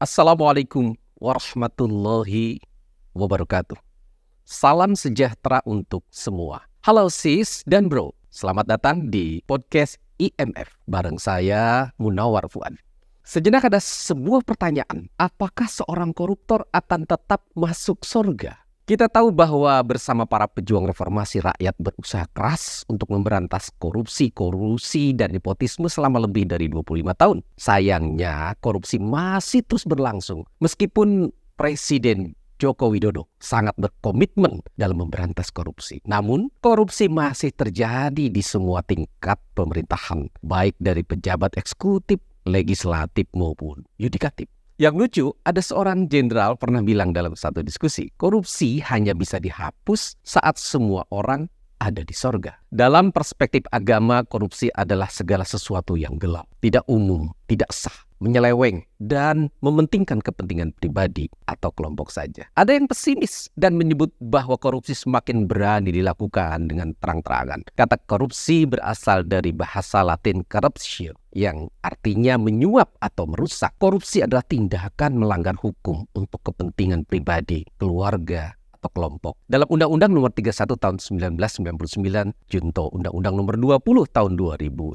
Assalamualaikum warahmatullahi wabarakatuh. Salam sejahtera untuk semua. Halo sis dan bro, selamat datang di podcast IMF bareng saya Munawar Fuad. Sejenak ada sebuah pertanyaan, apakah seorang koruptor akan tetap masuk surga? Kita tahu bahwa bersama para pejuang reformasi rakyat berusaha keras untuk memberantas korupsi, kolusi, dan nepotisme selama lebih dari 25 tahun. Sayangnya korupsi masih terus berlangsung meskipun Presiden Joko Widodo sangat berkomitmen dalam memberantas korupsi. Namun korupsi masih terjadi di semua tingkat pemerintahan, baik dari pejabat eksekutif, legislatif maupun yudikatif. Yang lucu, ada seorang jenderal pernah bilang dalam satu diskusi, korupsi hanya bisa dihapus saat semua orang ada di sorga. Dalam perspektif agama, korupsi adalah segala sesuatu yang gelap, tidak umum, tidak sah, menyeleweng, dan mementingkan kepentingan pribadi atau kelompok saja. Ada yang pesimis dan menyebut bahwa korupsi semakin berani dilakukan dengan terang-terangan. Kata korupsi berasal dari bahasa Latin corruptio, yang artinya menyuap atau merusak. Korupsi adalah tindakan melanggar hukum untuk kepentingan pribadi, keluarga, atau kelompok. Dalam Undang-Undang Nomor 31 Tahun 1999, Junto Undang-Undang Nomor 20 Tahun 2001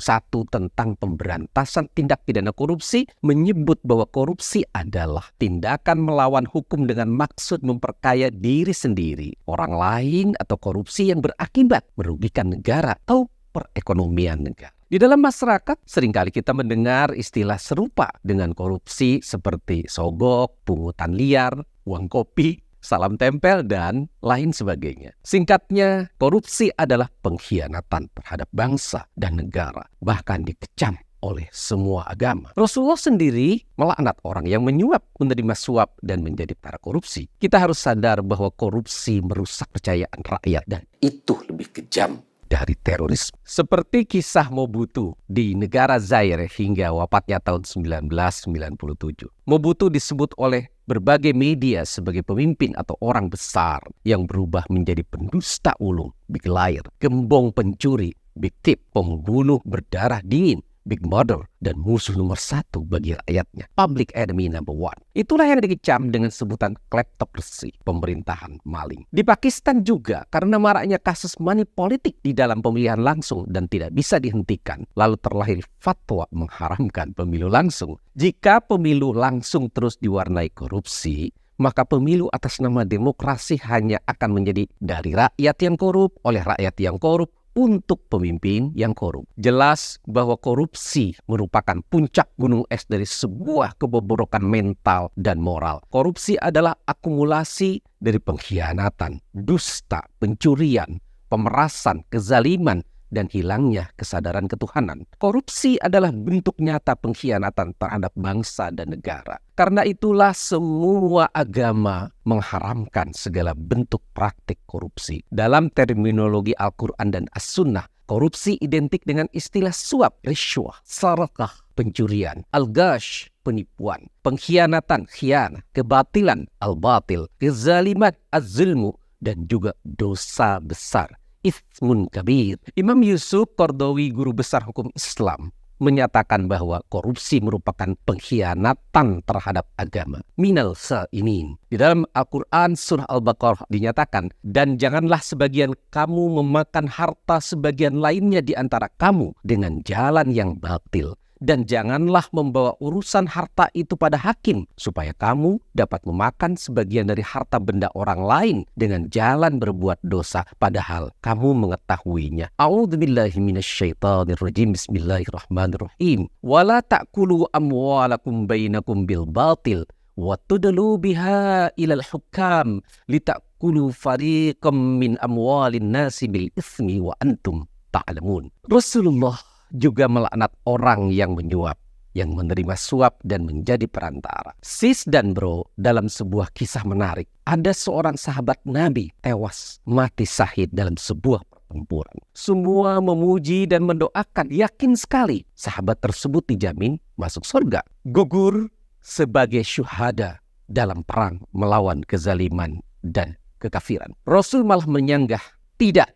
tentang pemberantasan tindak pidana korupsi menyebut bahwa korupsi adalah tindakan melawan hukum dengan maksud memperkaya diri sendiri, orang lain, atau korupsi yang berakibat merugikan negara atau perekonomian negara. Di dalam masyarakat, seringkali kita mendengar istilah serupa dengan korupsi seperti sogok, pungutan liar, uang kopi, salam tempel, dan lain sebagainya. Singkatnya, korupsi adalah pengkhianatan terhadap bangsa dan negara, bahkan dikecam oleh semua agama. Rasulullah sendiri melaknat orang yang menyuap, menerima suap, dan menjadi para korupsi. Kita harus sadar bahwa korupsi merusak kepercayaan rakyat, dan itu lebih kejam dari terorisme. Seperti kisah Mobutu di negara Zaire hingga wafatnya tahun 1997. Mobutu disebut oleh berbagai media sebagai pemimpin atau orang besar yang berubah menjadi pendusta ulung, big liar, gembong pencuri, big thief, pembunuh berdarah dingin, big murder, dan musuh nomor satu bagi rakyatnya, public enemy number one. Itulah yang dikecam dengan sebutan kleptokrasi, pemerintahan maling. Di Pakistan juga, karena maraknya kasus money politik di dalam pemilihan langsung dan tidak bisa dihentikan, lalu terlahir fatwa mengharamkan pemilu langsung. Jika pemilu langsung terus diwarnai korupsi, maka pemilu atas nama demokrasi hanya akan menjadi dari rakyat yang korup, oleh rakyat yang korup, untuk pemimpin yang korup. Jelas bahwa korupsi merupakan puncak gunung es dari sebuah kebobrokan mental dan moral. Korupsi adalah akumulasi dari pengkhianatan, dusta, pencurian, pemerasan, kezaliman, dan hilangnya kesadaran ketuhanan. Korupsi adalah bentuk nyata pengkhianatan terhadap bangsa dan negara. Karena itulah semua agama mengharamkan segala bentuk praktik korupsi. Dalam terminologi Al-Quran dan As-Sunnah, korupsi identik dengan istilah suap, risyuah, sarakah, pencurian, al-ghash, penipuan, pengkhianatan, khianah, kebatilan, al-batil, kezaliman, az-zulmu, dan juga dosa besar, itsmun kabir. Imam Yusuf Qaradawi, guru besar hukum Islam, menyatakan bahwa korupsi merupakan pengkhianatan terhadap agama. Minal sa'imin. Di dalam Al-Quran surah Al-Baqarah dinyatakan, dan janganlah sebagian kamu memakan harta sebagian lainnya di antara kamu dengan jalan yang batil. Dan janganlah membawa urusan harta itu pada hakim, supaya kamu dapat memakan sebagian dari harta benda orang lain dengan jalan berbuat dosa, padahal kamu mengetahuinya. A'udzubillahi minasyaitonirrajim. Bismillahirrahmanirrahim. Wala ta'kulu amwalakum bainakum bil batil wa tudlu biha ilal hukam litakulu fariqam min amwalin nasi bil ismi wa antum ta'lamun. Rasulullah juga melaknat orang yang menyuap, yang menerima suap dan menjadi perantara. Sis dan bro, dalam sebuah kisah menarik, ada seorang sahabat Nabi tewas mati syahid dalam sebuah pertempuran. Semua memuji dan mendoakan, yakin sekali sahabat tersebut dijamin masuk surga. Gugur sebagai syuhada dalam perang melawan kezaliman dan kekafiran. Rasul malah menyanggah, tidak,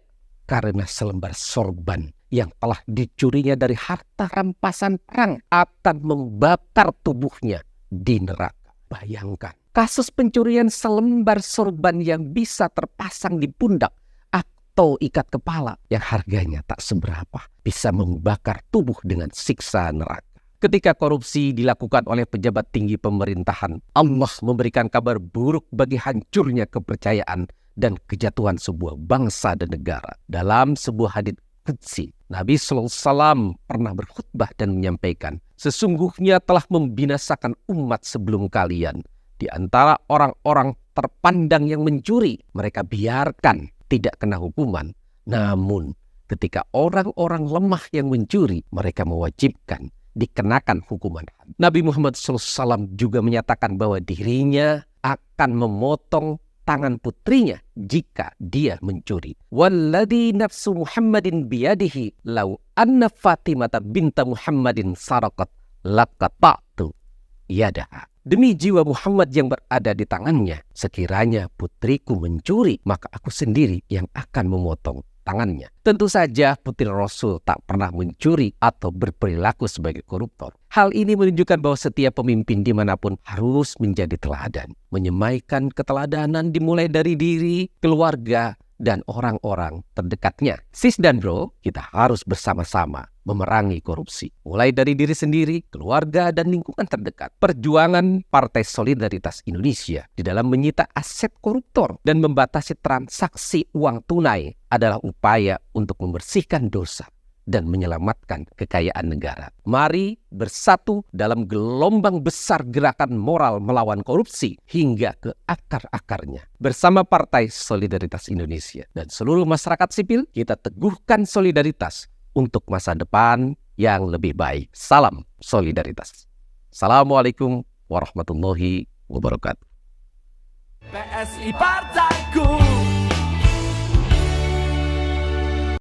karena selembar sorban yang telah dicurinya dari harta rampasan perang akan membakar tubuhnya di neraka. Bayangkan, kasus pencurian selembar sorban yang bisa terpasang di pundak atau ikat kepala yang harganya tak seberapa bisa membakar tubuh dengan siksa neraka. Ketika korupsi dilakukan oleh pejabat tinggi pemerintahan, Allah memberikan kabar buruk bagi hancurnya kepercayaan dan kejatuhan sebuah bangsa dan negara. Dalam sebuah hadits qudsi, Nabi SAW pernah berkhutbah dan menyampaikan, sesungguhnya telah membinasakan umat sebelum kalian. Di antara orang-orang terpandang yang mencuri, mereka biarkan tidak kena hukuman. Namun ketika orang-orang lemah yang mencuri, mereka mewajibkan dikenakan hukuman. Nabi Muhammad SAW juga menyatakan bahwa dirinya akan memotong tangan putrinya jika dia mencuri. Walladzi nafsu Muhammadin biyadihi law anna Fatimah binta Muhammadin saraqat laqata'tu yadaha. Demi jiwa Muhammad yang berada di tangannya, sekiranya putriku mencuri, maka aku sendiri yang akan memotong tangannya. Tentu saja putri Rasul tak pernah mencuri atau berperilaku sebagai koruptor. Hal ini menunjukkan bahwa setiap pemimpin dimanapun harus menjadi teladan. Menyemaikan keteladanan dimulai dari diri, keluarga, dan orang-orang terdekatnya. Sis dan bro, kita harus bersama-sama memerangi korupsi. Mulai dari diri sendiri, keluarga, dan lingkungan terdekat. Perjuangan Partai Solidaritas Indonesia di dalam menyita aset koruptor dan membatasi transaksi uang tunai adalah upaya untuk membersihkan dosa dan menyelamatkan kekayaan negara. Mari bersatu dalam gelombang besar gerakan moral melawan korupsi hingga ke akar-akarnya. Bersama Partai Solidaritas Indonesia dan seluruh masyarakat sipil, kita teguhkan solidaritas untuk masa depan yang lebih baik. Salam solidaritas. Assalamualaikum warahmatullahi wabarakatuh. PSI Partaiku.